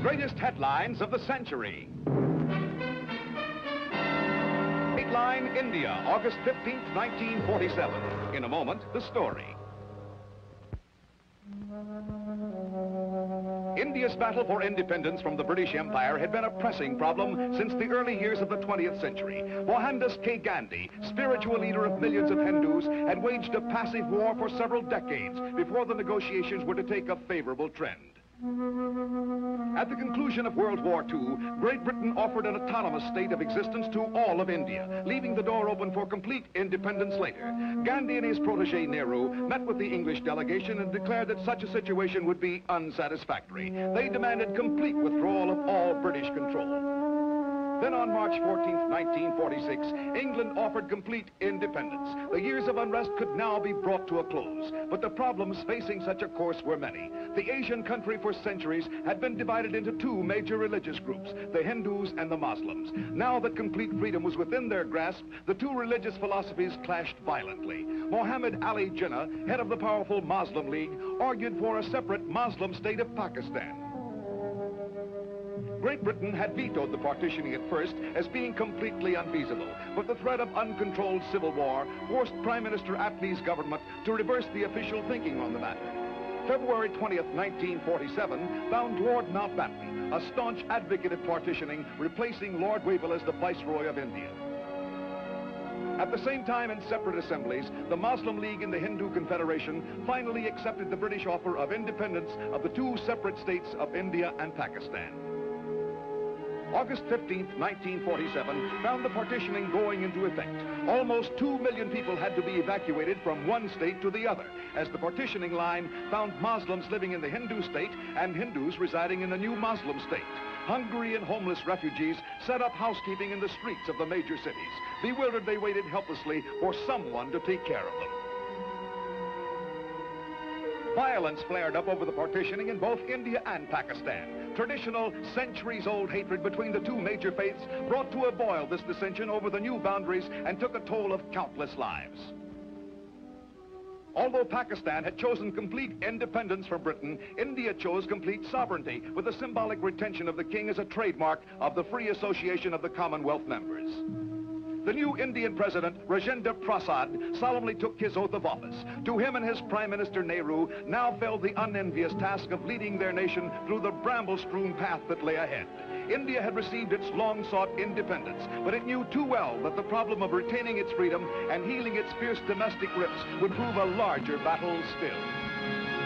Greatest headlines of the century. Dateline, India, August 15th, 1947. In a moment, the story. India's battle for independence from the British Empire had been a pressing problem since the early years of the 20th century. Mohandas K. Gandhi, spiritual leader of millions of Hindus, had waged a passive war for several decades before the negotiations were to take a favorable trend. At the conclusion of World War II, Great Britain offered an autonomous state of existence to all of India, leaving the door open for complete independence later. Gandhi and his protege Nehru met with the English delegation and declared that such a situation would be unsatisfactory. They demanded complete withdrawal of all British control. Then on March 14th, 1946, England offered complete independence. The years of unrest could now be brought to a close, but the problems facing such a course were many. The Asian country for centuries had been divided into two major religious groups, the Hindus and the Muslims. Now that complete freedom was within their grasp, the two religious philosophies clashed violently. Muhammad Ali Jinnah, head of the powerful Muslim League, argued for a separate Muslim state of Pakistan. Great Britain had vetoed the partitioning at first as being completely unfeasible, but the threat of uncontrolled civil war forced Prime Minister Attlee's government to reverse the official thinking on the matter. February 20th, 1947, found Lord Mountbatten, a staunch advocate of partitioning, replacing Lord Wavell as the Viceroy of India. At the same time, in separate assemblies, the Muslim League and the Hindu Confederation finally accepted the British offer of independence of the two separate states of India and Pakistan. August 15th, 1947, found the partitioning going into effect. Almost 2 million people had to be evacuated from one state to the other, as the partitioning line found Muslims living in the Hindu state and Hindus residing in the new Muslim state. Hungry and homeless refugees set up housekeeping in the streets of the major cities. Bewildered, they waited helplessly for someone to take care of them. Violence flared up over the partitioning in both India and Pakistan. Traditional, centuries-old hatred between the two major faiths brought to a boil this dissension over the new boundaries and took a toll of countless lives. Although Pakistan had chosen complete independence from Britain, India chose complete sovereignty, with the symbolic retention of the king as a trademark of the free association of the Commonwealth members. The new Indian president, Rajendra Prasad, solemnly took his oath of office. To him and his Prime Minister Nehru now fell the unenvious task of leading their nation through the bramble-strewn path that lay ahead. India had received its long-sought independence, but it knew too well that the problem of retaining its freedom and healing its fierce domestic rifts would prove a larger battle still.